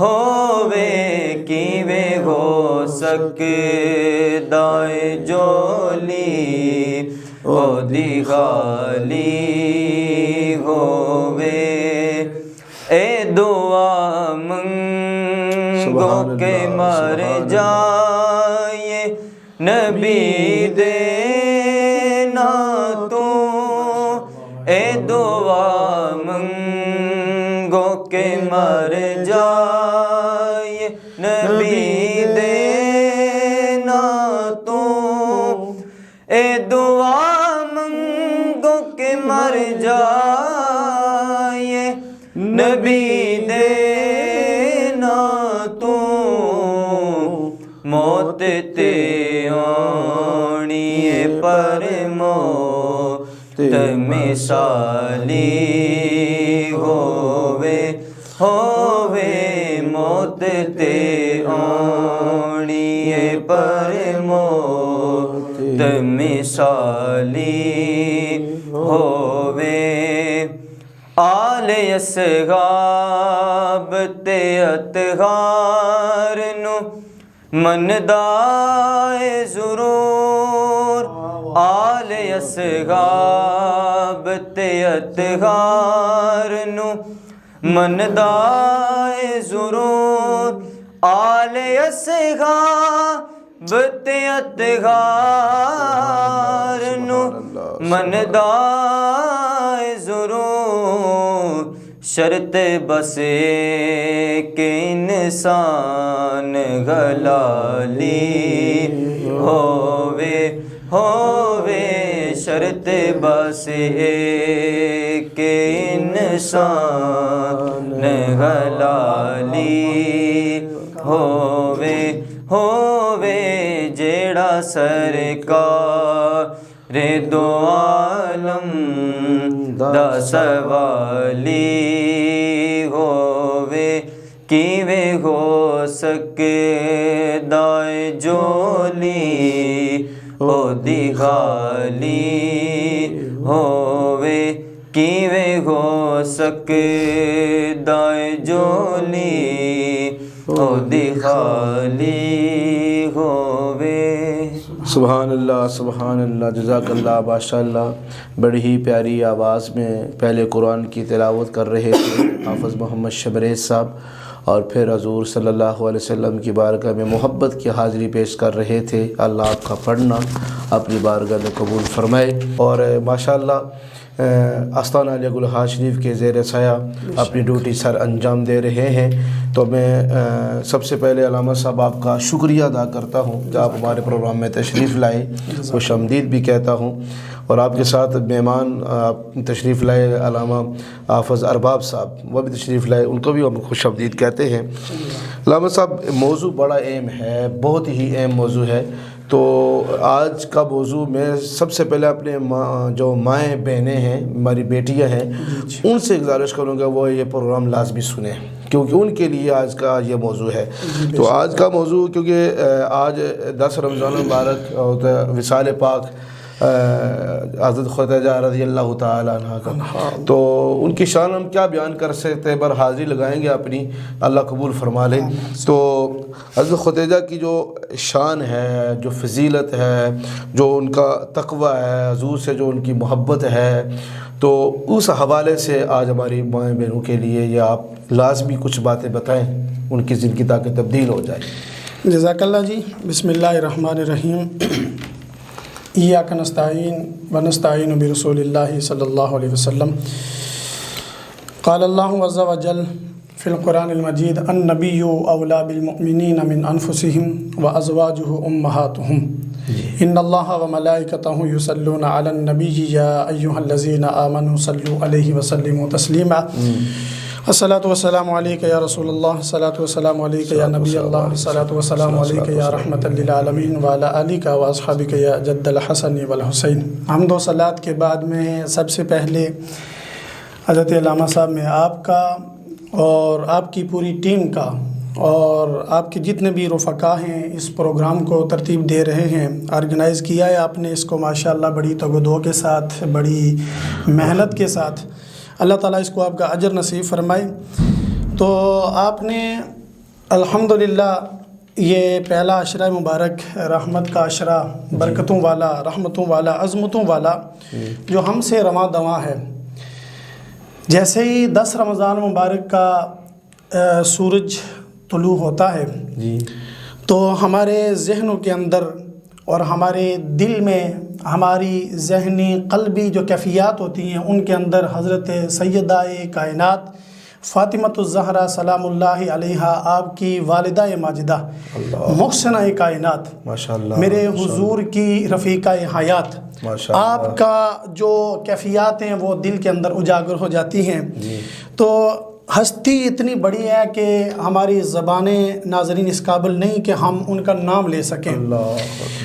ہووے کیویں ہو سکدا ہے جولی او دی غالی ہووے اے دعا منگو کہ مر جائے نبی دے ناتوں اے دعا منگو کہ مر جائے نبی دے ناتوں اے دعا منگو کہ مر جائے نبی دے ناتوں موت تے آنی پر موت مثالی ہووے موت تے آنی پر موت مثالی ہووے آل اصحاب تے اطہار نو مندائے ضرور آل اصحاب تے اطہار نو مندائے ضرور آل اصحاب تے اطہار نو مندائے ضرور شرط بس کہ انسان غلالی ہووے شرط بس کہ انسان غلالی ہووے جیڑا سرکار دو عالم دا سوالی ہووے کیویں ہو سکدا ہے جولی او دی غالی ہووے کیویں ہو سکدا ہے جولی او دی غالی ہووے۔ سبحان اللہ سبحان اللہ، جزاک اللہ، ماشاء اللہ، بڑی ہی پیاری آواز میں پہلے قرآن کی تلاوت کر رہے تھے حافظ محمد شبریز صاحب، اور پھر حضور صلی اللہ علیہ وسلم کی بارگاہ میں محبت کی حاضری پیش کر رہے تھے۔ اللہ آپ کا پڑھنا اپنی بارگاہ میں قبول فرمائے، اور ماشاءاللہ آستانہ علیہ گلہا شریف کے زیر سایہ اپنی ڈیوٹی سر انجام دے رہے ہیں۔ تو میں سب سے پہلے علامہ صاحب آپ کا شکریہ ادا کرتا ہوں کہ آپ ہمارے پروگرام میں تشریف لائے، خوش آمدید بھی کہتا ہوں، اور آپ کے ساتھ مہمان تشریف لائے علامہ حافظ ارباب صاحب، وہ بھی تشریف لائے، ان کو بھی ہم خوش آمدید کہتے ہیں۔ علامہ صاحب، موضوع بڑا اہم ہے، بہت ہی اہم موضوع ہے، تو آج کا موضوع میں سب سے پہلے اپنے جو مائیں بہنیں ہیں، ہماری بیٹیاں ہیں، ان سے گزارش کروں گا وہ یہ پروگرام لازمی سنیں، کیونکہ ان کے لیے آج کا یہ موضوع ہے۔ تو آج کا موضوع، کیونکہ آج 10 رمضان المبارک وصال پاک حضرت خدیجہ رضی اللہ تعالیٰ عنہ کا، تو ان کی شان ہم کیا بیان کر سکتے ہیں، پر حاضری لگائیں گے اپنی، اللہ قبول فرما لے۔ تو حضرت خدیجہ کی جو شان ہے، جو فضیلت ہے، جو ان کا تقوی ہے، حضور سے جو ان کی محبت ہے، تو اس حوالے سے آج ہماری مائیں بہنوں کے لیے یہ آپ لازمی کچھ باتیں بتائیں ان کی زندگی تاکہ تبدیل ہو جائے۔ جزاک اللہ جی۔ بسم اللہ الرحمن الرحیم۔ ایاک نستعین ونستعین برسول اللہ صلی اللہ علیہ وسلم۔ قال اللہ عز وجل فی القرآن المجید النبی اولا بالمؤمنین من انفسہم وازواجہ امہاتہم ان اللہ وملائکتہ یصلون علی النبی یا ایہا الذین آمنوا صلوا علیہ وسلموا تسلیما۔ الصلاۃ والسلام علیک یا رسول اللہ، الصلاۃ والسلام علیک یا نبی اللہ، الصلاۃ والسلام علیک یا رحمۃ للعالمین وعلی آلک واصحابک یا جد الحسن والحسین۔ حمد و صلوات کے بعد میں سب سے پہلے حضرت علامہ صاحب میں آپ کا اور آپ کی پوری ٹیم کا اور آپ کے جتنے بھی رفقا ہیں اس پروگرام کو ترتیب دے رہے ہیں، آرگنائز کیا ہے آپ نے اس کو ماشاءاللہ بڑی تگ و دو کے ساتھ، بڑی محنت کے ساتھ، اللہ تعالیٰ اس کو آپ کا اجر نصیب فرمائے۔ تو آپ نے الحمدللہ یہ پہلا عشرہ مبارک رحمت کا عشرہ، برکتوں والا، رحمتوں والا، عظمتوں والا جو ہم سے رواں دواں ہے۔ جیسے ہی 10 رمضان مبارک کا سورج طلوع ہوتا ہے جی تو ہمارے ذہنوں کے اندر اور ہمارے دل میں ہماری ذہنی قلبی جو کیفیات ہوتی ہیں ان کے اندر حضرت سیدہ کائنات فاطمۃ الزہرا سلام اللہ علیہا، آپ کی والدہ ماجدہ، محسنہ کائنات، ماشاءاللہ، میرے حضور کی رفیقہ حیات، ماشاءاللہ، آپ کا جو کیفیات ہیں وہ دل کے اندر اجاگر ہو جاتی ہیں۔ تو ہستی اتنی بڑی ہے کہ ہماری زبانیں ناظرین اس قابل نہیں کہ ہم ان کا نام لے سکیں۔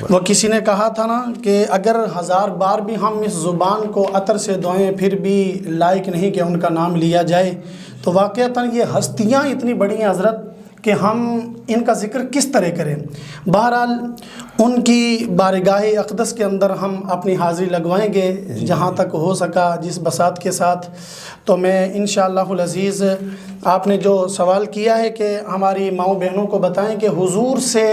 وہ کسی نے کہا تھا نا کہ اگر 1000 بار بھی ہم اس زبان کو عطر سے دھوئیں پھر بھی لائق نہیں کہ ان کا نام لیا جائے۔ تو واقعتاً یہ ہستیاں اتنی بڑی ہیں حضرت کہ ہم ان کا ذکر کس طرح کریں۔ بہرحال ان کی بارگاہ اقدس کے اندر ہم اپنی حاضری لگوائیں گے جہاں تک ہو سکا، جس بساط کے ساتھ۔ تو میں انشاءاللہ العزیز، آپ نے جو سوال کیا ہے کہ ہماری ماؤں بہنوں کو بتائیں کہ حضور سے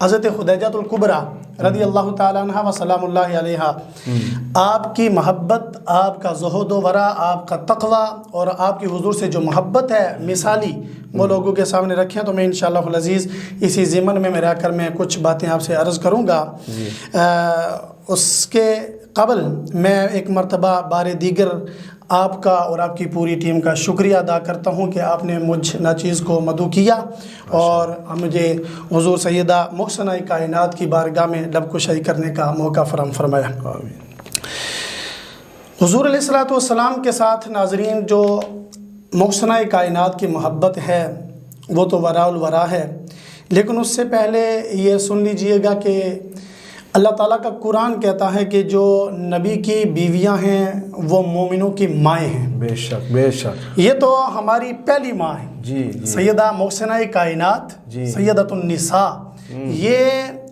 حضرت خدیجہ الکبریٰ رضی اللہ تعالیٰ عنہ و سلام اللہ علیہا، آپ کی محبت، آپ کا زہد و ورع، آپ کا تقوی اور آپ کی حضور سے جو محبت ہے مثالی، وہ لوگوں کے سامنے رکھیں۔ تو میں انشاءاللہ العزیز اسی ضمن میں رہ کر میں کچھ باتیں آپ سے عرض کروں گا۔ اس کے قبل میں ایک مرتبہ بار دیگر آپ کا اور آپ کی پوری ٹیم کا شکریہ ادا کرتا ہوں کہ آپ نے مجھ ناچیز کو مدعو کیا اور مجھے حضور سیدہ محسنہ کائنات کی بارگاہ میں لب کشائی کرنے کا موقع فراہم فرمایا۔ حضور علیہ الصلوۃ والسلام کے ساتھ ناظرین جو محسنہ کائنات کی محبت ہے وہ تو وراء الورا ہے، لیکن اس سے پہلے یہ سن لیجئے گا کہ اللہ تعالیٰ کا قرآن کہتا ہے کہ جو نبی کی بیویاں ہیں وہ مومنوں کی مائیں ہیں۔ بے شک، بے شک، یہ تو ہماری پہلی ماں ہے، جی سیدہ محسنہ کائنات، سیدۃ النساء، یہ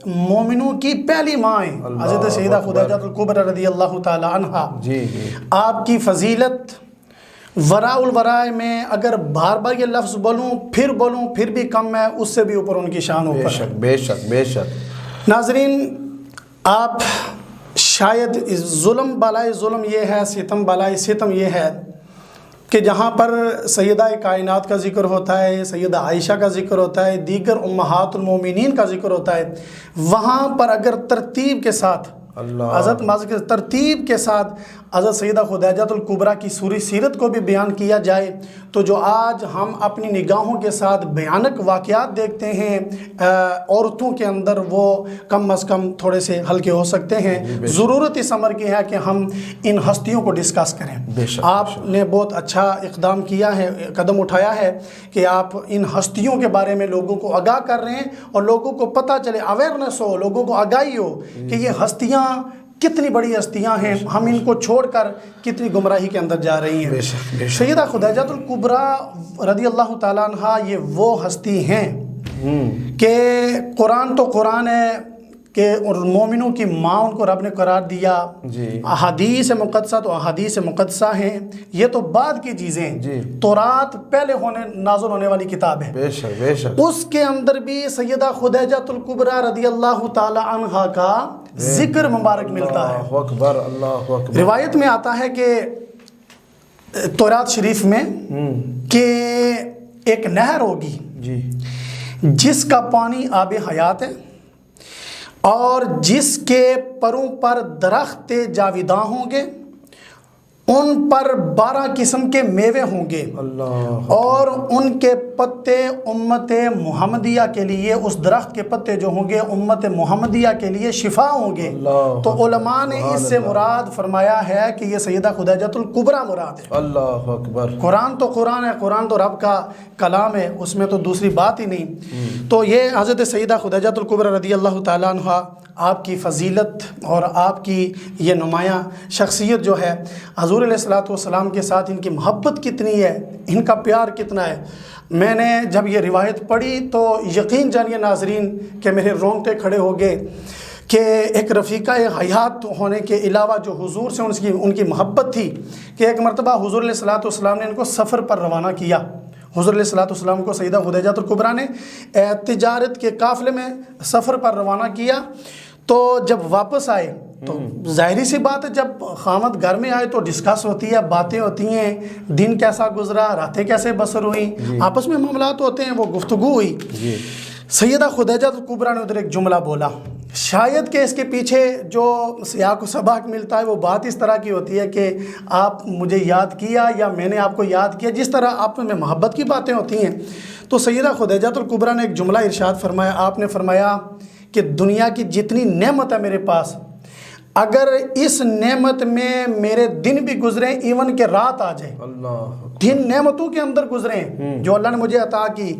مومنوں کی پہلی ماں ہیں۔ حضرت سیدہ خدیجہ الکبریٰ رضی اللہ تعالی عنہا، آپ کی فضیلت وراء الوراء میں اگر بار بار یہ لفظ بولوں پھر بھی کم ہے، اس سے بھی اوپر ان کی شان اوپر ہے۔ بے شک، بے شک، بے شک۔ ناظرین، آپ شاید ظلم بالائے ظلم یہ ہے، ستم بالائے ستم یہ ہے کہ جہاں پر سیدہ کائنات کا ذکر ہوتا ہے، سیدہ عائشہ کا ذکر ہوتا ہے، دیگر امہات المومنین کا ذکر ہوتا ہے، وہاں پر اگر ترتیب کے ساتھ ترتیب کے ساتھ حضرت سیدہ خدیجہ الکبریٰ کی سوری سیرت کو بھی بیان کیا جائے تو جو آج ہم اپنی نگاہوں کے ساتھ بھیانک واقعات دیکھتے ہیں عورتوں کے اندر، وہ کم از کم تھوڑے سے ہلکے ہو سکتے ہیں۔ ضرورت اس امر کی ہے کہ ہم ان ہستیوں کو ڈسکس کریں۔ آپ نے بہت اچھا اقدام کیا ہے، قدم اٹھایا ہے کہ آپ ان ہستیوں کے بارے میں لوگوں کو آگاہ کر رہے ہیں اور لوگوں کو پتہ چلے، اویئرنیس ہو، لوگوں کو آگاہی ہو کہ یہ ہستیاں کتنی بڑی ہستیاں ہیں، ہم ان کو چھوڑ کر کتنی گمراہی کے اندر جا رہی ہیں۔ سیدہ خدیجہ الکبریٰ رضی اللہ تعالیٰ عنہ یہ وہ ہستی ہیں کہ قرآن تو قرآن ہے کہ مومنوں کی ماں ان کو رب نے قرار دیا، احادیث مقدسہ تو احادیث مقدسہ ہیں، یہ تو بعد کی چیزیں، تورات پہلے نازل ہونے والی کتاب ہے۔ بے شک، بے شک۔ اس کے اندر بھی سیدہ خدیجہ الکبریٰ رضی اللہ تعالی عنہا کا ذکر مبارک ملتا ہے۔ اللہ اکبر، اللہ اکبر۔ روایت میں آتا ہے کہ تورات شریف میں کہ ایک نہر ہوگی جس کا پانی آب حیات ہے اور جس کے پروں پر درخت جاویداں ہوں گے، ان پر 12 قسم کے میوے ہوں گے اور ان کے پتے امت محمدیہ کے لیے، اس درخت کے پتے جو ہوں گے امت محمدیہ کے لیے شفا ہوں گے۔ تو علماء نے اس سے مراد فرمایا ہے کہ یہ سیدہ خدیجہ الکبریٰ مراد ہے۔ اللہ اکبر۔ قرآن تو قرآن ہے، قرآن تو رب کا کلام ہے، اس میں تو دوسری بات ہی نہیں۔ تو یہ حضرت سیدہ خدیجہ الکبریٰ رضی اللہ تعالیٰ عنہ، آپ کی فضیلت اور آپ کی یہ نمایاں شخصیت جو ہے، حضور علیہ الصلوۃ والسلام کے ساتھ ان کی محبت کتنی ہے، ان کا پیار کتنا ہے۔ میں نے جب یہ روایت پڑھی تو یقین جانیے ناظرین کہ میرے رونگٹے کھڑے ہو گئے کہ ایک رفیقہ حیات ہونے کے علاوہ جو حضور سے ان کی محبت تھی کہ ایک مرتبہ حضور علیہ الصلوۃ والسلام نے ان کو سفر پر روانہ کیا حضور علیہ الصلوۃ والسلام کو سیدہ خدیجہ الکبریٰ نے تجارت کے قافلے میں سفر پر روانہ کیا، تو جب واپس آئے تو ظاہری سی بات ہے جب خامد گھر میں آئے تو ڈسکس ہوتی ہے، باتیں ہوتی ہیں، دن کیسا گزرا، راتیں کیسے بسر ہوئیں، آپس میں معاملات ہوتے ہیں، وہ گفتگو ہوئی۔ سیدہ خدیجہ الکبریٰ نے ادھر ایک جملہ بولا، شاید کہ اس کے پیچھے جو سیاق و سباق ملتا ہے وہ بات اس طرح کی ہوتی ہے کہ آپ مجھے یاد کیا یا میں نے آپ کو یاد کیا، جس طرح آپ میں محبت کی باتیں ہوتی ہیں۔ تو سیدہ خدیجہ الکبریٰ نے ایک جملہ ارشاد فرمایا، آپ نے فرمایا کہ دنیا کی جتنی نعمت ہے میرے پاس، اگر اس نعمت میں میرے دن بھی گزریں، ایون کہ رات آ جائے، دن نعمتوں کے اندر گزریں جو اللہ نے مجھے عطا کی،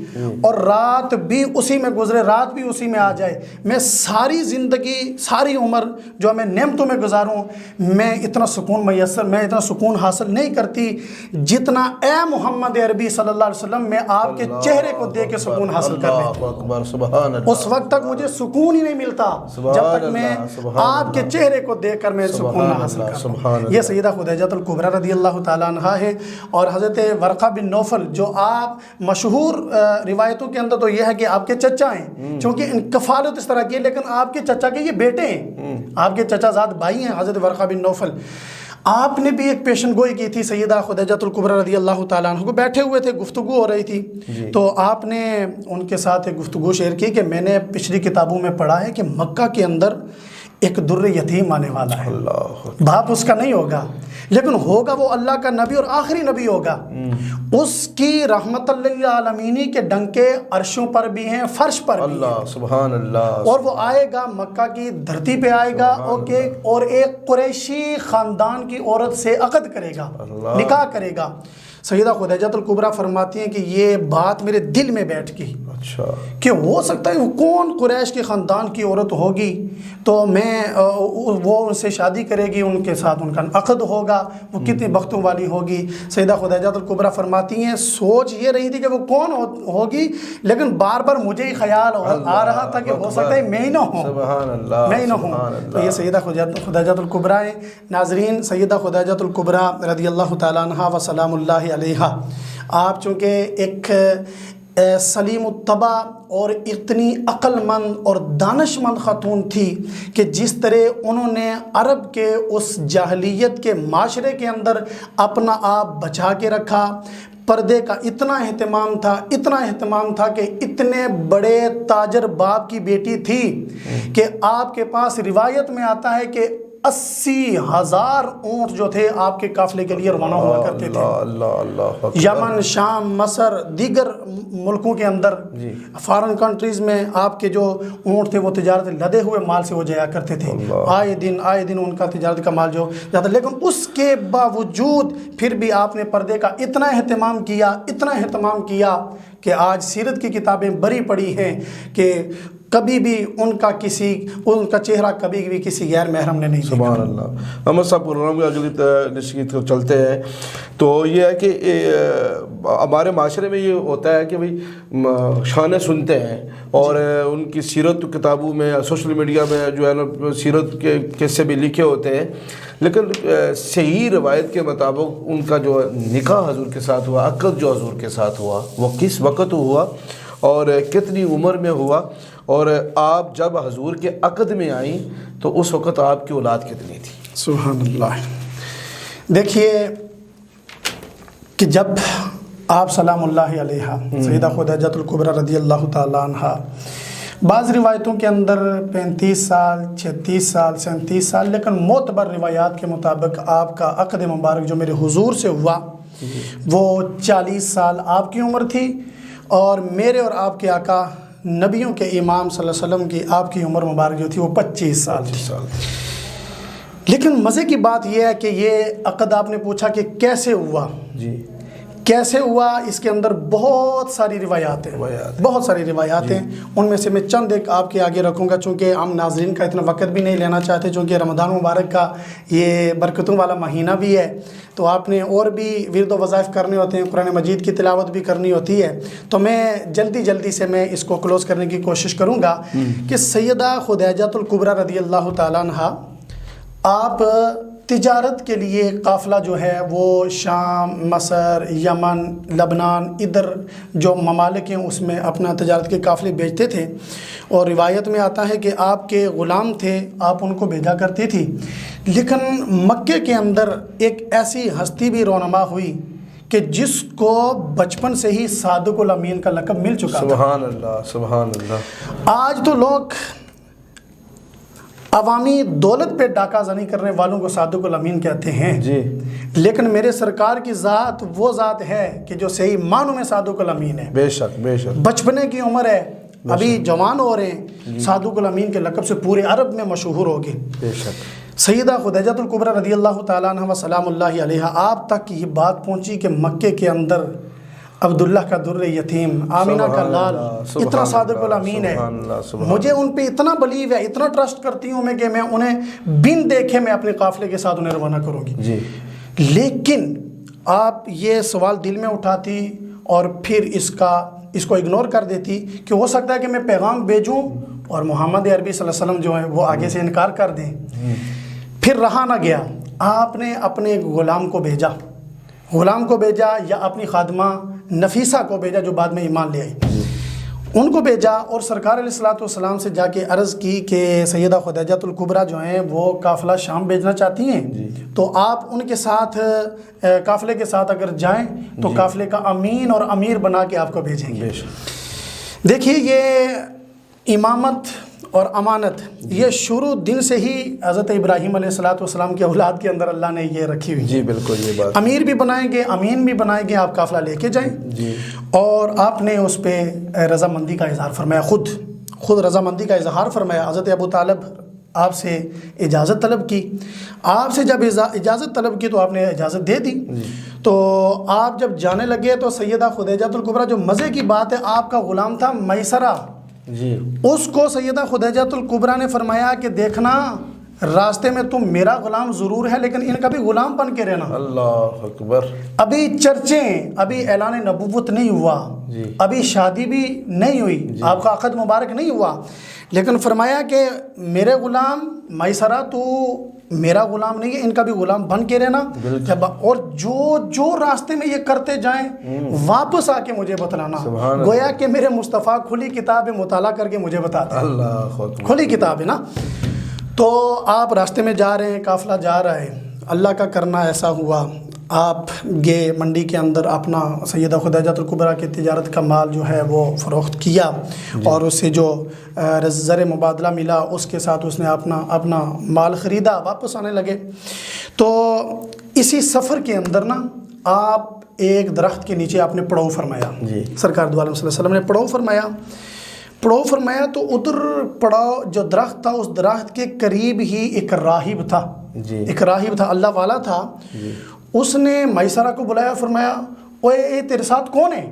اور رات بھی اسی میں گزرے، رات بھی اسی میں آ جائے، میں ساری زندگی ساری عمر جو میں نعمتوں میں گزاروں، میں اتنا سکون میسر، میں اتنا سکون حاصل نہیں کرتی جتنا اے محمد عربی صلی اللہ علیہ وسلم میں آپ کے چہرے کو دیکھ کے سکون حاصل کر لیتی۔ اس وقت تک مجھے سکون ہی نہیں ملتا جب تک میں آپ کے چہرے کو دیکھ کر میں سکون نہ حاصل کروں۔ یہ سیدہ خدیجہ الکبریٰ رضی اللہ تعالیٰ عنہا ہے۔ اور حضرت ورقہ بن نوفل جو آپ مشہور روایتوں کے اندر تو یہ ہے کہ آپ کے چچا ہیں، چونکہ ان کفالت اس طرح کی ہے، لیکن آپ کے چچا کے یہ بیٹے ہیں، آپ کے چچا زاد بھائی ہیں حضرت ورقہ بن نوفل۔ آپ نے بھی ایک پیشن گوئی کی تھی سیدہ خدیجہ الکبریٰ رضی اللہ تعالیٰ عنہ کو، بیٹھے ہوئے تھے، گفتگو ہو رہی تھی، تو آپ نے ان کے ساتھ ایک گفتگو شیئر کی کہ میں نے پچھلی کتابوں میں پڑھا ہے کہ مکہ کے اندر ایک در یتیم آنے والا ہے، باپ اس کا نہیں ہوگا لیکن ہوگا وہ اللہ کا نبی اور آخری نبی ہوگا، اس کی رحمت للعالمین کے ڈنکے عرشوں پر بھی ہیں، فرش پر بھی ہیں، سبحان اللہ، اور وہ آئے گا مکہ کی دھرتی پہ آئے گا اور ایک قریشی خاندان کی عورت سے عقد کرے گا، نکاح کرے گا۔ سیدہ خدیجہ الکبریٰ فرماتی ہیں کہ یہ بات میرے دل میں بیٹھ گئی کہ ہو سکتا ہے وہ کون قریش کے خاندان کی عورت ہوگی، تو میں وہ ان سے شادی کرے گی، ان کے ساتھ ان کا عقد ہوگا، وہ کتنی بختوں والی ہوگی۔ سیدہ خدیجہ الکبریٰ فرماتی ہیں سوچ یہ رہی تھی کہ وہ کون ہوگی، لیکن بار بار مجھے ہی خیال آ رہا تھا کہ ہو سکتا ہے میں ہی نہ ہوں، میں ہی نہ ہوں۔ تو یہ سیدہ خدیجہ الکبریٰ ہیں۔ ناظرین، سیدہ خدیجہ الکبریٰ رضی اللہ تعالیٰ عنہا و سلام اللہ علیہا، آپ چونکہ ایک سلیم الطبع اور اتنی عقل مند اور دانش مند خاتون تھی کہ جس طرح انہوں نے عرب کے اس جاہلیت کے معاشرے کے اندر اپنا آپ بچا کے رکھا، پردے کا اتنا اہتمام تھا کہ اتنے بڑے تاجر باپ کی بیٹی تھی کہ آپ کے پاس روایت میں آتا ہے کہ 80,000 اونٹ جو تھے آپ کے قافلے کے لیے روانہ ہوا کرتے تھے، یمن، شام، مصر، دیگر ملکوں کے اندر، فارن کنٹریز میں آپ کے جو اونٹ تھے وہ تجارت لدے ہوئے مال سے وہ جایا کرتے تھے، آئے دن ان کا تجارت کا مال جو جاتا، لیکن اس کے باوجود پھر بھی آپ نے پردے کا اتنا اہتمام کیا کہ آج سیرت کی کتابیں بری پڑی ہیں کہ کبھی بھی ان کا چہرہ کبھی بھی کسی غیر محرم نے نہیں دیکھا۔ سبحان اللہ۔ احمد صاحب پروگرام کے اگلی نشست کو چلتے ہیں، تو یہ ہے کہ ہمارے معاشرے میں یہ ہوتا ہے کہ بھئی شانیں سنتے ہیں اور ان کی سیرت کتابوں میں، سوشل میڈیا میں جو ہے نا سیرت کے قصے بھی لکھے ہوتے ہیں، لیکن صحیح روایت کے مطابق ان کا جو نکاح حضور کے ساتھ ہوا، عقد جو حضور کے ساتھ ہوا، وہ کس وقت ہوا اور کتنی عمر میں ہوا، اور آپ جب حضور کے عقد میں آئیں تو اس وقت آپ کی اولاد کتنی تھی؟ سبحان اللہ۔ دیکھیے کہ جب آپ سلام اللہ علیہ سیدہ خدیجہ الکبریٰ رضی اللہ تعالیٰ عنہ، بعض روایتوں کے اندر 35 سال، 36 سال، 37 سال، لیکن معتبر روایات کے مطابق آپ کا عقد مبارک جو میرے حضور سے ہوا وہ 40 سال آپ کی عمر تھی، اور میرے اور آپ کے آقا نبیوں کے امام صلی اللہ علیہ وسلم کی آپ کی عمر مبارک جو تھی وہ 25 سال تھی۔ لیکن مزے کی بات یہ ہے کہ یہ عقد آپ نے پوچھا کہ کیسے ہوا، کیسے ہوا، اس کے اندر بہت ساری روایات ہیں، ان میں سے میں چند ایک آپ کے آگے رکھوں گا، چونکہ ہم ناظرین کا اتنا وقت بھی نہیں لینا چاہتے، چونکہ رمضان مبارک کا یہ برکتوں والا مہینہ بھی ہے، تو آپ نے اور بھی ورد و وظائف کرنے ہوتے ہیں، قرآن مجید کی تلاوت بھی کرنی ہوتی ہے، تو میں جلدی سے میں اس کو کلوز کرنے کی کوشش کروں گا کہ سیدہ خدیجہ الکبریٰ رضی اللہ تعالیٰ عنہ آپ تجارت کے لیے قافلہ جو ہے وہ شام، مصر، یمن، لبنان، ادھر جو ممالک ہیں اس میں اپنا تجارت کے قافلے بھیجتے تھے، اور روایت میں آتا ہے کہ آپ کے غلام تھے، آپ ان کو بھیجا کرتی تھی۔ لیکن مکے کے اندر ایک ایسی ہستی بھی رونما ہوئی کہ جس کو بچپن سے ہی صادق الامین کا لقب مل چکا تھا۔ سبحان اللہ، سبحان اللہ۔ آج تو لوگ عوامی دولت پہ ڈاکہ زنی کرنے والوں کو صادق الامین کہتے ہیں، جی، لیکن میرے سرکار کی ذات وہ ذات ہے کہ جو صحیح معنوں میں صادق الامین ہے۔ بے شک، بے شک۔ بچپنے کی عمر ہے، ابھی جوان ہو رہے ہیں، صادق الامین کے لقب سے پورے عرب میں مشہور ہوگی۔ بے شک۔ سیدہ خدیجہ الکبریٰ رضی اللہ تعالیٰ عنہ و سلام اللہ علیہا، آپ تک یہ بات پہنچی کہ مکے کے اندر عبداللہ کا در یتیم، آمینہ کا لال اتنا صادق الامین ہے، مجھے ان پہ اتنا بلیو ہے، اتنا ٹرسٹ کرتی ہوں میں کہ میں انہیں بن دیکھے میں اپنے قافلے کے ساتھ انہیں روانہ کروں گی۔ جی، لیکن آپ یہ سوال دل میں اٹھاتی اور پھر اس کو اگنور کر دیتی کہ ہو سکتا ہے کہ میں پیغام بھیجوں اور محمد عربی صلی اللہ علیہ وسلم جو ہے وہ آگے سے انکار کر دیں۔ پھر رہا نہ گیا، آپ نے اپنے غلام کو بھیجا یا اپنی خادمہ نفیسہ کو بھیجا جو بعد میں ایمان لے آئی، ان کو بھیجا اور سرکار علیہ الصلوۃ والسلام سے جا کے عرض کی کہ سیدہ خدیجہ الکبریٰ جو ہیں وہ قافلہ شام بھیجنا چاہتی ہیں، تو آپ ان کے ساتھ قافلے کے ساتھ اگر جائیں تو قافلے کا امین اور امیر بنا کے آپ کو بھیجیں گے۔ دیکھیے یہ امامت اور امانت یہ شروع دن سے ہی حضرت ابراہیم علیہ السلام کی اولاد کے اندر اللہ نے یہ رکھی ہوئی۔ جی بالکل، یہ بات امیر بھی بنائیں گے، امین بھی بنائیں گے، آپ قافلہ لے کے جائیں۔ جی، اور آپ نے اس پہ رضامندی کا اظہار فرمایا، خود رضامندی کا اظہار فرمایا۔ حضرت ابو طالب آپ سے اجازت طلب کی، آپ سے جب اجازت طلب کی تو آپ نے اجازت دے دی۔ تو آپ جب جانے لگے تو سیدہ خدیجہ الکبریٰ، جو مزے کی بات ہے، آپ کا غلام تھا میسرہ، جی، اس کو سیدہ خدیجہ الکبریٰ نے فرمایا کہ دیکھنا راستے میں تم میرا غلام ضرور ہے لیکن ان کا بھی غلام بن کے رہنا۔ اللہ اکبر۔ ابھی چرچیں، ابھی اعلان نبوت نہیں ہوا، ابھی شادی بھی نہیں ہوئی، آپ کا عقد مبارک نہیں ہوا، لیکن فرمایا کہ میرے غلام میسرہ تو میرا غلام نہیں ہے، ان کا بھی غلام بن کے رہنا، اور جو راستے میں یہ کرتے جائیں واپس آ کے مجھے بتلانا، گویا کہ میرے مصطفیٰ کھلی کتاب مطالعہ کر کے مجھے بتاتے ہیں۔ اللہ اکبر، کھلی کتاب ہے نا۔ تو آپ راستے میں جا رہے ہیں، قافلہ جا رہا ہے، اللہ کا کرنا ایسا ہوا، آپ گئے منڈی کے اندر اپنا سیدہ خدیجہ الکبریٰ کی تجارت کا مال جو ہے وہ فروخت کیا، اور اس سے جو زر مبادلہ ملا اس کے ساتھ اس نے اپنا مال خریدا، واپس آنے لگے۔ تو اسی سفر کے اندر نا آپ ایک درخت کے نیچے آپ نے پڑاؤ فرمایا، سرکار دو عالم صلی اللہ علیہ وسلم نے پڑاؤ فرمایا تو ادھر پڑاؤ جو درخت تھا اس درخت کے قریب ہی ایک راہب تھا، اللہ والا تھا۔ اس نے میسرہ کو بلایا، فرمایا اوے تیرے ساتھ کون ہے؟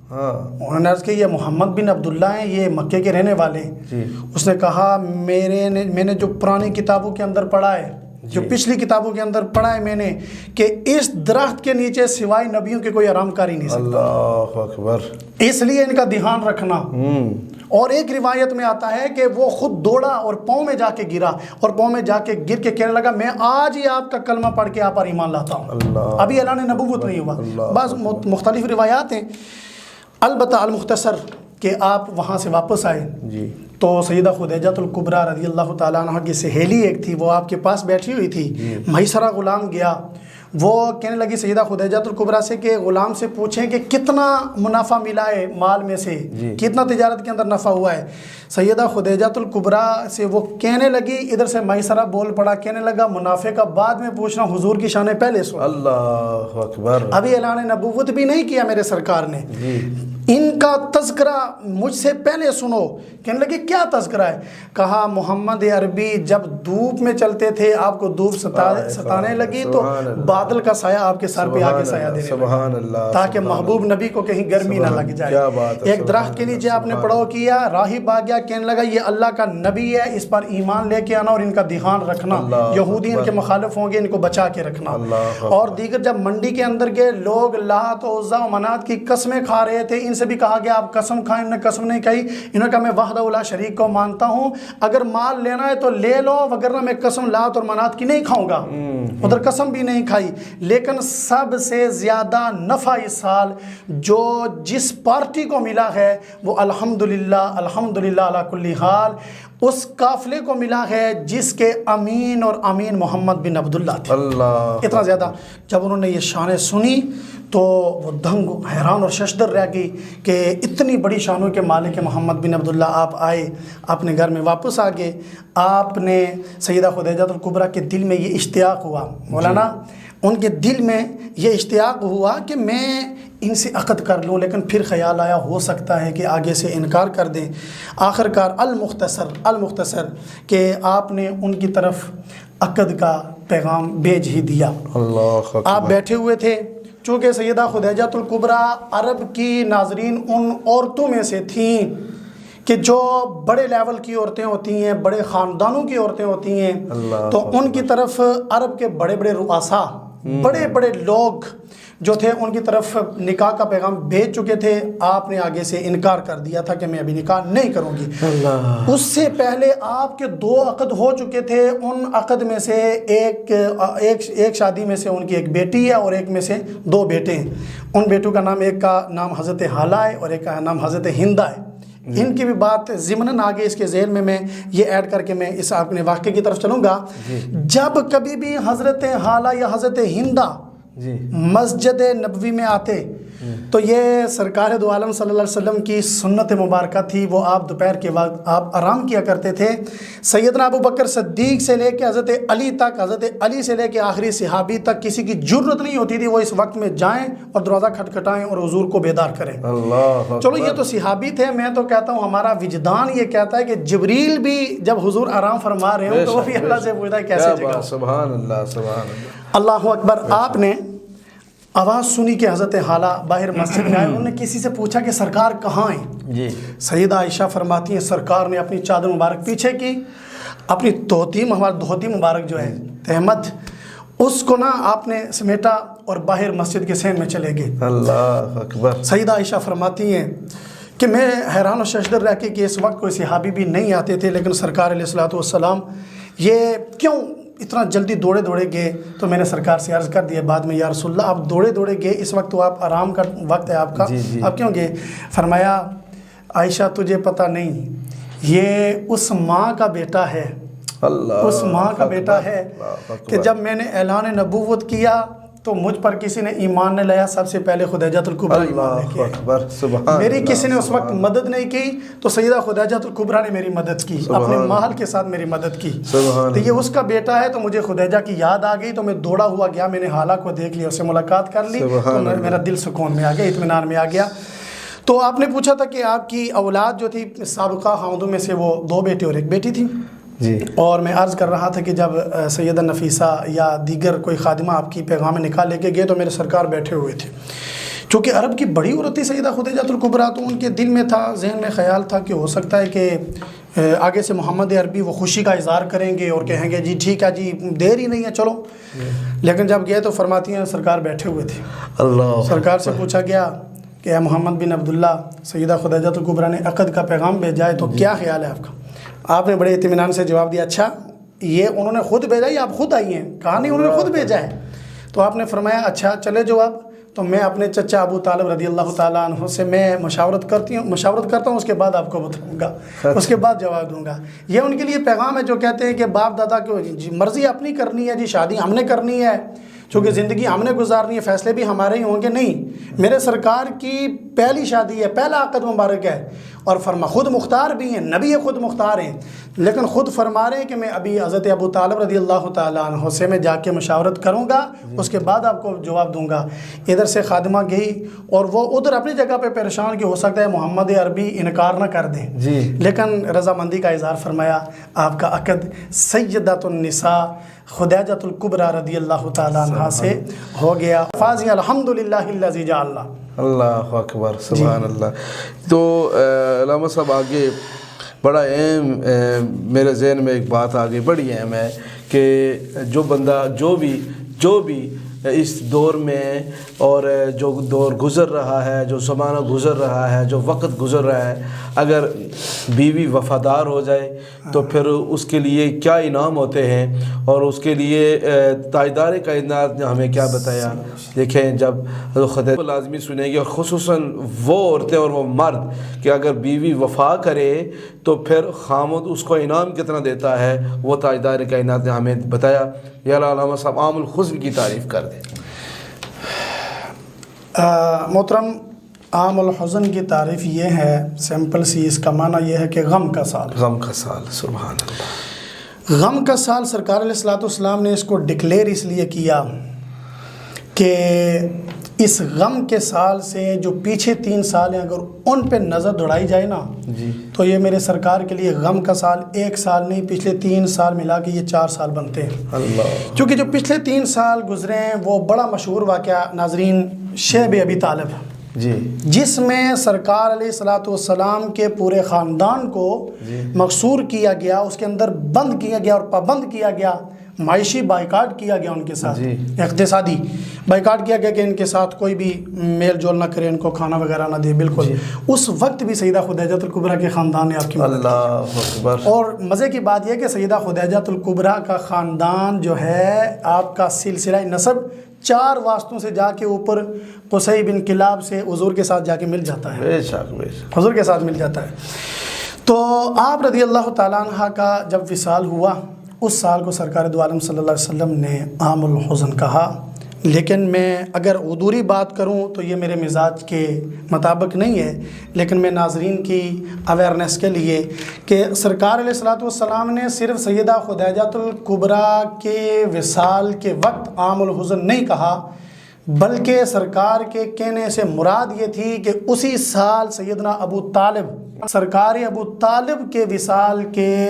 انہوں نے عرض کہ یہ محمد بن عبداللہ ہیں، یہ مکے کے رہنے والے ہیں۔ اس نے کہا میں نے جو پرانی کتابوں کے اندر پڑھا ہے، جو پچھلی کتابوں کے اندر پڑھا ہے میں نے، کہ اس درخت کے نیچے سوائے نبیوں کے کوئی آرام کاری نہیں سکتا۔ اللہ اکبر۔ اس لیے ان کا دھیان رکھنا۔ اور ایک روایت میں آتا ہے کہ وہ خود دوڑا اور پاؤں میں جا کے گرا، اور پاؤں میں جا کے گر کے کہنے لگا میں آج ہی آپ کا کلمہ پڑھ کے آپ پر ایمان لاتا ہوں۔ ابھی اعلان نبوت نہیں ہوا۔ بعض مختلف روایات ہیں، البتہ المختصر کہ آپ وہاں سے واپس آئے تو سیدہ خدیجہ الکبریٰ رضی اللہ تعالیٰ عنہ کی سہیلی ایک تھی، وہ آپ کے پاس بیٹھی ہوئی تھی۔ میسرہ غلام گیا، وہ کہنے لگی سیدہ خدیجہ الکبریٰ سے کہ غلام سے پوچھیں کہ کتنا منافع ملا ہے مال میں سے، کتنا تجارت کے اندر نفع ہوا ہے۔ سیدہ خدیجہ الکبریٰ سے وہ کہنے لگی، ادھر سے میسرہ بول پڑا، کہنے لگا منافع کا بعد میں پوچھنا، حضور کی شان پہلے سو۔ اللہ اکبر۔ ابھی اعلان نبوت بھی نہیں کیا میرے سرکار نے، ان کا تذکرہ مجھ سے پہلے سنو۔ کہنے لگے کیا تذکرہ ہے؟ کہا محمد عربی جب دھوپ میں چلتے تھے آپ کو دھوپ ستانے لگی تو بادل کا سایہ آپ کے سر پہ آگے سایہ دینے لگا تاکہ محبوب نبی کو کہیں گرمی نہ لگ جائے۔ ایک درخت کے نیچے آپ نے پڑاؤ کیا، راہب آ گیا، کہنے لگا یہ اللہ کا نبی ہے، اس پر ایمان لے کے آنا اور ان کا دھیان رکھنا، یہودی ان کے مخالف ہوں گے، ان کو بچا کے رکھنا۔ اور دیگر جب منڈی کے اندر گئے، لوگ لات و عزا و منات کی قسمیں کھا رہے تھے، ان سے بھی کہا گیا آپ قسم کھائیں انہوں نے قسم نہیں کہی، انہوں نے کہا میں وحدہ لا شریک کو مانتا ہوں، اگر مال لینا ہے تو لے لو، وگرنہ میں قسم لات اور منات کی نہیں کھاؤں گا، ادھر قسم بھی نہیں کھائی۔ لیکن سب سے زیادہ نفع اس سال جو جس پارٹی کو ملا ہے وہ الحمدللہ علی کل حال اس قافلے کو ملا ہے جس کے امین اور امین محمد بن عبداللہ تھے۔ اللہ اتنا زیادہ جب انہوں نے یہ شانیں سنی تو وہ دنگ حیران اور ششدر رہ گئی کہ اتنی بڑی شانوں کے مالک محمد بن عبداللہ آپ آئے، اپنے گھر میں واپس آ گئے۔ آپ نے سیدہ خدیجہ الکبریٰ کے دل میں یہ اشتیاق ہوا، مولانا ان کے دل میں یہ اشتیاق ہوا کہ میں ان سے عقد کر لوں، لیکن پھر خیال آیا ہو سکتا ہے کہ آگے سے انکار کر دیں۔ آخرکار المختصر کہ آپ نے ان کی طرف عقد کا پیغام بھیج ہی دیا۔ اللہ آپ بیٹھے ہوئے تھے، چونکہ سیدہ خدیجہ الکبریٰ عرب کی ناظرین ان عورتوں میں سے تھیں کہ جو بڑے لیول کی عورتیں ہوتی ہیں، بڑے خاندانوں کی عورتیں ہوتی ہیں، تو ان کی طرف عرب کے بڑے بڑے رؤسا، بڑے بڑے لوگ جو تھے ان کی طرف نکاح کا پیغام بھیج چکے تھے۔ آپ نے آگے سے انکار کر دیا تھا کہ میں ابھی نکاح نہیں کروں گی۔ اس سے پہلے آپ کے 2 عقد ہو چکے تھے، ان عقد میں سے ایک شادی میں سے ان کی ایک بیٹی ہے اور ایک میں سے 2 بیٹے ہیں۔ ان بیٹوں کا نام، ایک کا نام حضرت حالہ ہے اور ایک کا نام حضرت ہندہ ہے۔ ان کی بھی بات ضمناً آگے اس کے ذہن میں یہ ایڈ کر کے میں اس اپنے واقعے کی طرف چلوں گا۔ جب کبھی بھی حضرت حالہ یا حضرت ہندہ مسجد نبوی میں آتے تو یہ سرکار دو عالم صلی اللہ علیہ وسلم کی سنت مبارکہ تھی، وہ آپ دوپہر کے وقت آپ آرام کیا کرتے تھے۔ سیدنا ابو بکر صدیق سے لے کے حضرت علی تک، حضرت علی سے لے کے آخری صحابی تک کسی کی جرت نہیں ہوتی تھی وہ اس وقت میں جائیں اور دروازہ کھٹکھٹائیں اور حضور کو بیدار کریں۔ چلو یہ تو صحابی تھے، میں تو کہتا ہوں ہمارا وجدان یہ کہتا ہے کہ جبریل بھی جب حضور آرام فرما رہے ہوں تو وہ بھی اللہ سے پوچھتا ہے کیسے جگہ۔ سبحان اللہ سبحان اللہ اللہ اکبر۔ آپ نے آواز سنی کہ حضرت حالہ باہر مسجد میں آئے، انہوں نے کسی سے پوچھا کہ سرکار کہاں ہیں؟ سیدہ عائشہ فرماتی ہیں سرکار نے اپنی چادر مبارک پیچھے کی، اپنی دھوتی مبارک جو ہے تہمت، اس کو نا آپ نے سمیٹا اور باہر مسجد کے صحن میں چلے گئے۔ اللہ اکبر۔ سیدہ عائشہ فرماتی ہیں کہ میں حیران و ششدر رہ کے کہ اس وقت کوئی صحابی بھی نہیں آتے تھے، لیکن سرکار علیہ الصلوۃ والسلام یہ کیوں اتنا جلدی دوڑے گئے؟ تو میں نے سرکار سے عرض کر دیا بعد میں، یا رسول اللہ آپ دوڑے گئے، اس وقت تو آپ آرام کا وقت ہے آپ کا، آپ کیوں گئے؟ فرمایا عائشہ تجھے پتہ نہیں، یہ اس ماں کا بیٹا ہے، اس ماں کا بیٹا ہے کہ جب میں نے اعلان نبوت کیا تو مجھ پر کسی نے ایمان نہیں لایا، سب سے پہلے خدیجہ الکبریٰ ایمان لے کے آئی۔ میری کسی نے اس وقت مدد نہیں کی تو سیدہ خدیجہ الکبریٰ نے میری مدد کی، اپنے مال کے ساتھ میری مدد کی۔ تو یہ اس کا بیٹا ہے، تو مجھے خدیجہ کی یاد آ گئی تو میں دوڑا ہوا گیا، میں نے حالہ کو دیکھ لیا، اس سے ملاقات کر لی تو میرا دل سکون میں آ گیا، اطمینان میں آ گیا۔ تو آپ نے پوچھا تھا کہ آپ کی اولاد جو تھی سابقہ خاندوں میں سے وہ 2 بیٹے اور 1 بیٹی تھی، اور میں عرض کر رہا تھا کہ جب سیدہ نفیسہ یا دیگر کوئی خادمہ آپ کی پیغام نکال لے کے گئے تو میرے سرکار بیٹھے ہوئے تھے۔ چونکہ عرب کی بڑی عورت تھی سیدہ خدیجہ الکبریٰ، تو ان کے دل میں تھا، ذہن میں خیال تھا کہ ہو سکتا ہے کہ آگے سے محمد عربی وہ خوشی کا اظہار کریں گے اور کہیں گے جی ٹھیک ہے جی دیر ہی نہیں ہے چلو۔ لیکن جب گئے تو فرماتی ہیں سرکار بیٹھے ہوئے تھے۔ سرکار سے پوچھا گیا کہ اے محمد بن عبداللہ، سیدہ خدیجہ الکبریٰ نے عقد کا پیغام بھیجا ہے تو کیا خیال ہے آپ کا؟ آپ نے بڑے اطمینان سے جواب دیا اچھا یہ انہوں نے خود بھیجا یا آپ خود آئی ہیں؟ کہا نہیں انہوں نے خود بھیجا ہے۔ تو آپ نے فرمایا اچھا چلے جواب، تو میں اپنے چچا ابو طالب رضی اللہ تعالیٰ عنہ سے میں مشاورت کرتا ہوں، اس کے بعد آپ کو بتاؤں گا، اس کے بعد جواب دوں گا۔ یہ ان کے لیے پیغام ہے جو کہتے ہیں کہ باپ دادا کی مرضی اپنی کرنی ہے، جی شادی ہم نے کرنی ہے، چونکہ زندگی ہم نے گزارنی ہے، فیصلے بھی ہمارے ہی ہوں گے۔ نہیں، میرے سرکار کی پہلی شادی ہے، پہلا عقد مبارک ہے، اور خود مختار بھی ہیں، نبی خود مختار ہیں، لیکن خود فرما رہے ہیں کہ میں ابھی حضرت ابو طالب رضی اللہ تعالیٰ عنہ سے میں جا کے مشاورت کروں گا، اس کے بعد آپ کو جواب دوں گا۔ ادھر سے خادمہ گئی اور وہ ادھر اپنی جگہ پہ پریشان کہ ہو سکتا ہے محمد عربی انکار نہ کر دیں، لیکن رضامندی کا اظہار فرمایا۔ آپ کا عقد سیدۃ النساء خدیجہ الکبریٰ رضی اللہ تعالیٰ عنہ سے ہو گیا۔ فاضی الحمدللہ الذی جعلنا۔ اللہ اکبر سبحان اللہ۔ تو علامہ صاحب آگے بڑا اہم میرے ذہن میں ایک بات آگے بڑی اہم ہے کہ جو بندہ جو بھی اس دور میں اور جو دور گزر رہا ہے، جو زمانہ گزر رہا ہے، جو وقت گزر رہا ہے، اگر بیوی وفادار ہو جائے تو پھر اس کے لیے کیا انعام ہوتے ہیں، اور اس کے لیے تاجدار کائنات نے ہمیں کیا بتایا۔ دیکھیں جب خدا لازمی سنیں گے، اور خصوصاً وہ عورتیں اور وہ مرد کہ اگر بیوی وفا کرے تو پھر خامد اس کو انعام کتنا دیتا ہے، وہ تاجدار کائنات نے ہمیں بتایا۔ یا علامہ صاحب عام الحزن کی تعریف کر دیں۔ محترم، عام الحزن کی تعریف یہ ہے، سمپل سی، اس کا معنی یہ ہے کہ غم کا سال۔ غم کا سال، سبحان اللہ۔ غم کا سال سرکار علیہ الصلوۃ والسلام نے اس کو ڈکلیئر اس لیے کیا کہ اس غم کے سال سے جو پیچھے 3 سال ہیں، اگر ان پہ نظر دوڑائی جائے نا تو یہ میرے سرکار کے لیے غم کا سال 1 سال نہیں، پچھلے 3 سال ملا کے یہ 4 سال بنتے ہیں۔ اللہ، کیونکہ جو پچھلے 3 سال گزرے ہیں وہ بڑا مشہور واقعہ ناظرین شیب ابی طالب، جی، جس میں سرکار علیہ الصلوۃ والسلام کے پورے خاندان کو مقصور کیا گیا، اس کے اندر بند کیا گیا اور پابند کیا گیا، معاشی بائیکاٹ کیا گیا ان کے ساتھ، اقتصادی بائیکاٹ کیا گیا کہ ان کے ساتھ کوئی بھی میل جول نہ کرے، ان کو کھانا وغیرہ نہ دے۔ بالکل اس وقت بھی سیدہ خدیجہ الکبریٰ کے خاندان نے آپ کی مدد کی۔ اللہ اکبر۔ اور مزے کی بات یہ کہ سیدہ خدیجہ الکبریٰ کا خاندان جو ہے، آپ کا سلسلہ نسب 4 واسطوں سے جا کے اوپر قصی بن کلاب سے حضور کے ساتھ جا کے مل جاتا ہے، بے شک بے شک، حضور کے ساتھ مل جاتا ہے۔ تو آپ رضی اللہ تعالیٰ عنہ کا جب وصال ہوا، اس سال کو سرکار دو عالم صلی اللہ علیہ وسلم نے عام الحزن کہا۔ لیکن میں اگر عدوری بات کروں تو یہ میرے مزاج کے مطابق نہیں ہے، لیکن میں ناظرین کی اویئرنیس کے لیے کہ سرکار علیہ الصلوۃ والسلام نے صرف سیدہ خدیجہ الکبریٰ کے وصال کے وقت عام الحزن نہیں کہا، بلکہ سرکار کے کہنے سے مراد یہ تھی کہ اسی سال سیدنا ابو طالب، سرکار ابو طالب کے وصال کے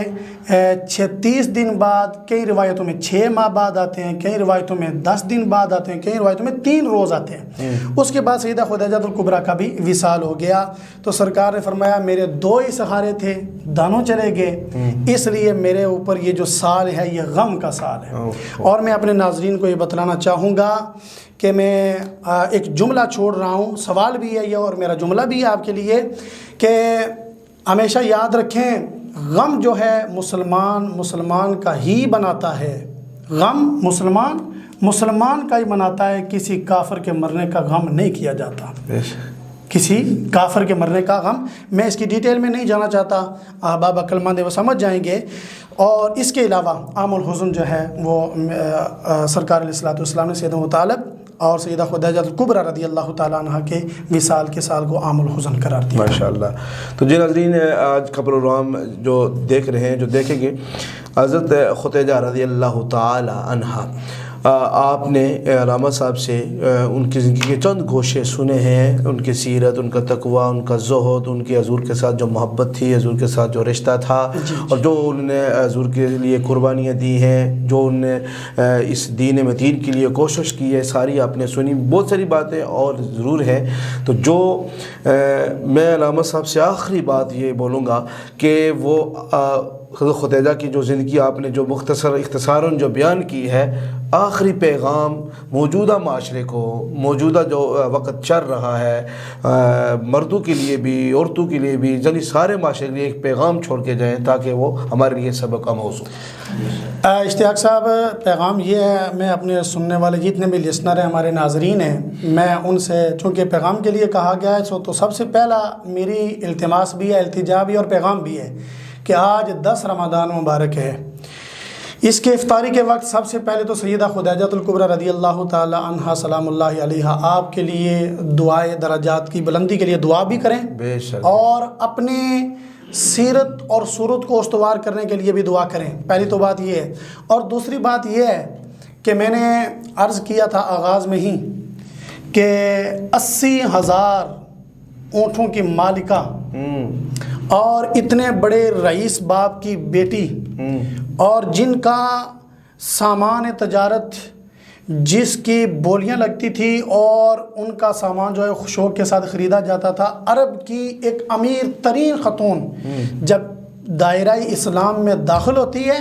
36 دن بعد، کئی روایتوں میں 6 ماہ بعد آتے ہیں، کئی روایتوں میں 10 دن بعد آتے ہیں، کئی روایتوں میں 3 روز آتے ہیں۔ اس کے بعد سیدہ خدیجہ الکبریٰ کا بھی وصال ہو گیا، تو سرکار نے فرمایا میرے 2 ہی سہارے تھے، دونوں چلے گئے، اس لیے میرے اوپر یہ جو سال ہے یہ غم کا سال ہے۔ اور میں اپنے ناظرین کو یہ بتلانا چاہوں گا کہ میں ایک جملہ چھوڑ رہا ہوں، سوال بھی ہے یہ اور میرا جملہ بھی ہے آپ کے لیے، کہ ہمیشہ یاد رکھیں غم جو ہے مسلمان کا ہی بناتا ہے، غم مسلمان کا ہی بناتا ہے، کسی کافر کے مرنے کا غم نہیں کیا جاتا، کسی کافر کے مرنے کا غم۔ میں اس کی ڈیٹیل میں نہیں جانا چاہتا، احباب عقلمند وہ سمجھ جائیں گے۔ اور اس کے علاوہ عام الحزن جو ہے وہ سرکار علیہ الصلوۃ والسلام نے سیدنا ابو طالب اور سیدہ خدیجہ الکبریٰ رضی اللہ تعالیٰ عنہ کے وصال کے سال کو عام الحزن قرار دیا۔ ماشاءاللہ۔ تو جی ناظرین، آج کا پروگرام جو دیکھ رہے ہیں، جو دیکھیں گے، حضرت خدیجہ رضی اللہ تعالی عنہ، آپ نے علامہ صاحب سے ان کی زندگی کے چند گوشے سنے ہیں، ان کی سیرت، ان کا تقوی، ان کا زہد، ان کی حضور کے ساتھ جو محبت تھی، حضور کے ساتھ جو رشتہ تھا، اور جو انہوں نے حضور کے لیے قربانیاں دی ہیں، جو انہوں نے اس دین متین کے لیے کوشش کی ہے، ساری آپ نے سنی۔ بہت ساری باتیں اور ضرور ہیں، تو جو میں علامہ صاحب سے آخری بات یہ بولوں گا کہ وہ حضرت خدیجہ کی جو زندگی آپ نے جو اختصاراً جو بیان کی ہے، آخری پیغام موجودہ معاشرے کو، موجودہ جو وقت چل رہا ہے، مردوں کے لیے بھی، عورتوں کے لیے بھی، یعنی سارے معاشرے کے لیے ایک پیغام چھوڑ کے جائیں تاکہ وہ ہمارے لیے سبق آموز ہو۔ اشتیاق صاحب، پیغام یہ ہے، میں اپنے سننے والے جتنے بھی لسنر ہیں، ہمارے ناظرین ہیں، میں ان سے، چونکہ پیغام کے لیے کہا گیا ہے تو سب سے پہلا میری التماس بھی ہے، التجا بھی اور پیغام بھی ہے کہ آج 10 رمضان مبارک ہے۔ اس کے افطاری کے وقت سب سے پہلے تو سیدہ خدیجہ الکبریٰ رضی اللہ تعالی عنہا سلام اللہ علیہا آپ کے لیے دعائے درجات کی بلندی کے لیے دعا بھی کریں، بے شک، اور اپنی سیرت اور صورت کو استوار کرنے کے لیے بھی دعا کریں۔ پہلی تو بات یہ ہے، اور دوسری بات یہ ہے کہ میں نے عرض کیا تھا آغاز میں ہی کہ 80,000 اونٹوں کی مالکہ اور اتنے بڑے رئیس باپ کی بیٹی، اور جن کا سامان تجارت، جس کی بولیاں لگتی تھی اور ان کا سامان جو ہے شوق کے ساتھ خریدا جاتا تھا، عرب کی ایک امیر ترین خاتون جب دائرہ اسلام میں داخل ہوتی ہے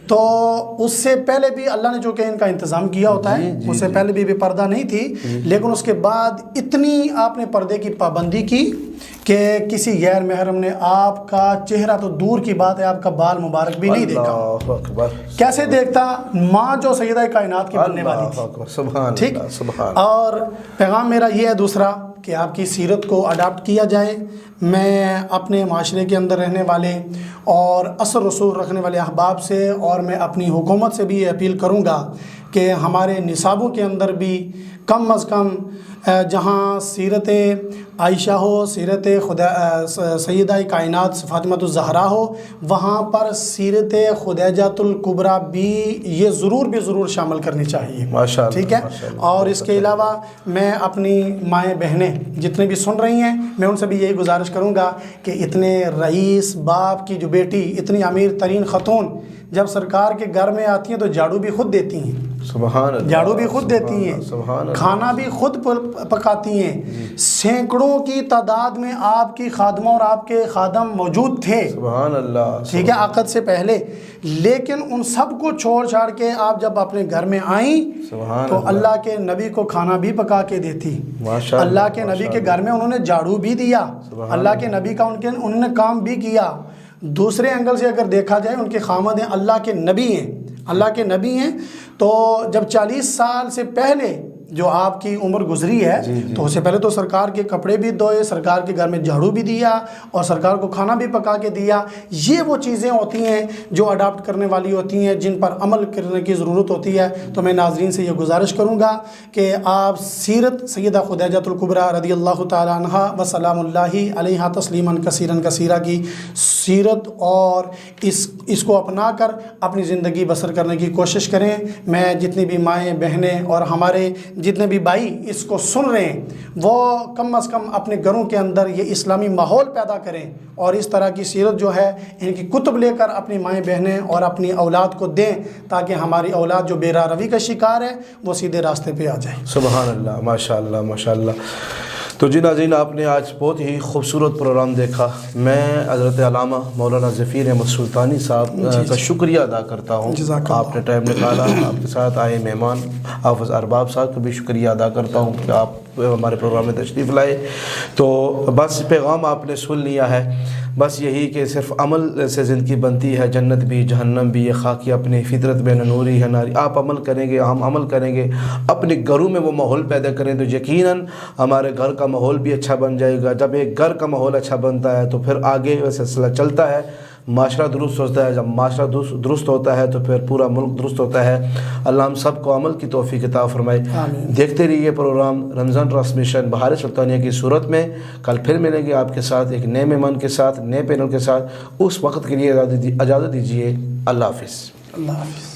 تو اس سے پہلے بھی اللہ نے جو کہ ان کا انتظام کیا ہوتا ہے، اس سے پہلے بھی پردہ نہیں تھی، لیکن اس کے بعد اتنی آپ نے پردے کی پابندی کی کہ کسی غیر محرم نے آپ کا چہرہ تو دور کی بات ہے، آپ کا بال مبارک بھی نہیں دیکھا۔ اللہ اکبر۔ کیسے دیکھتا؟ ماں جو سیدہ کائنات کی بننے والی اللہ تھی، اکبر، سبحان ٹھیک۔ اللہ، سبحان۔ اور پیغام میرا یہ ہے دوسرا کہ آپ کی سیرت کو اڈاپٹ کیا جائے۔ میں اپنے معاشرے کے اندر رہنے والے اور اثر رسوخ رکھنے والے احباب سے اور میں اپنی حکومت سے بھی یہ اپیل کروں گا کہ ہمارے نصابوں کے اندر بھی کم از کم جہاں سیرت عائشہ ہو، سیرت خدا سیدہ کائنات فاطمہ الزہرا ہو، وہاں پر سیرت خدیجۃ الکبریٰ بھی یہ ضرور شامل کرنی چاہیے، ماشاء اللہ، ٹھیک ہے۔ ماشاء اللہ۔ اور اس کے علاوہ میں اپنی مائیں بہنیں جتنے بھی سن رہی ہیں، میں ان سے بھی یہی گزارش کروں گا کہ اتنے رئیس باپ کی جو بیٹی، اتنی امیر ترین خاتون جب سرکار کے گھر میں آتی ہیں تو جھاڑو بھی خود دیتی ہیں، سبحان اللہ، جھاڑو بھی خود دیتی ہیں، سبحان اللہ، کھانا بھی خود پکاتی ہیں۔ سینکڑوں کی تعداد میں آپ کی خادمہ اور آپ کے خادم موجود تھے، سبحان اللہ، ٹھیک ہے، عقد سے پہلے، لیکن ان سب کو چھوڑ چھاڑ کے آپ جب اپنے گھر میں آئیں سبحان تو اللہ کے نبی کو کھانا بھی پکا کے دیتی، ماشاء اللہ کے نبی کے گھر میں انہوں نے جھاڑو بھی دیا، اللہ کے نبی کا انہوں نے کام بھی کیا۔ دوسرے اینگل سے اگر دیکھا جائے، ان کے خامد ہیں، اللہ کے نبی ہیں، اللہ کے نبی ہیں، تو جب 40 سال سے پہلے جو آپ کی عمر گزری ہے تو اس سے پہلے تو سرکار کے کپڑے بھی دھوئے، سرکار کے گھر میں جھاڑو بھی دیا اور سرکار کو کھانا بھی پکا کے دیا۔ یہ وہ چیزیں ہوتی ہیں جو اڈاپٹ کرنے والی ہوتی ہیں، جن پر عمل کرنے کی ضرورت ہوتی ہے۔ تو میں ناظرین سے یہ گزارش کروں گا کہ آپ سیرت سیدہ خدیجۃ الکبریٰ رضی اللہ تعالی عنہا و سلام اللہ علیہا تسلیما کثیرا کثیرا کی سیرت اور اس کو اپنا کر اپنی زندگی بسر کرنے کی کوشش کریں۔ میں جتنی بھی مائیں بہنیں اور ہمارے جتنے بھی بھائی اس کو سن رہے ہیں، وہ کم از کم اپنے گھروں کے اندر یہ اسلامی ماحول پیدا کریں اور اس طرح کی سیرت جو ہے ان کی کتب لے کر اپنی مائیں بہنیں اور اپنی اولاد کو دیں، تاکہ ہماری اولاد جو بے راہ روی کا شکار ہے وہ سیدھے راستے پہ آ جائے۔ سبحان اللہ، ماشاء اللہ، ماشاء اللہ۔ تو جی ناظرین، آپ نے آج بہت ہی خوبصورت پروگرام دیکھا۔ میں حضرت علامہ مولانا ظفیر احمد سلطانی صاحب کا شکریہ ادا کرتا ہوں، آپ نے ٹائم نکالا، آپ کے ساتھ آئے مہمان حافظ ارباب صاحب کا بھی شکریہ ادا کرتا ہوں کہ آپ ہمارے پروگرام میں تشریف لائے۔ تو بس پیغام آپ نے سن لیا ہے، بس یہی کہ صرف عمل سے زندگی بنتی ہے، جنت بھی جہنم بھی، یہ خاکی اپنی فطرت میں نوری ہے ناری۔ آپ عمل کریں گے، ہم عمل کریں گے، اپنے گھروں میں وہ ماحول پیدا کریں تو یقیناً ہمارے گھر کا ماحول بھی اچھا بن جائے گا۔ جب ایک گھر کا ماحول اچھا بنتا ہے تو پھر آگے وہ سلسلہ چلتا ہے، معاشرہ درست ہوتا ہے، جب معاشرہ درست ہوتا ہے تو پھر پورا ملک درست ہوتا ہے۔ اللہ ہم سب کو عمل کی توفیق عطا فرمائے۔ دیکھتے رہیے پروگرام رمضان ٹرانسمیشن بہار سلطانیہ کی صورت میں۔ کل پھر ملیں گے آپ کے ساتھ ایک نئے مہمان کے ساتھ، نئے پینل کے ساتھ۔ اس وقت کے لیے اجازت دیجیے، اللہ حافظ۔ اللہ حافظ۔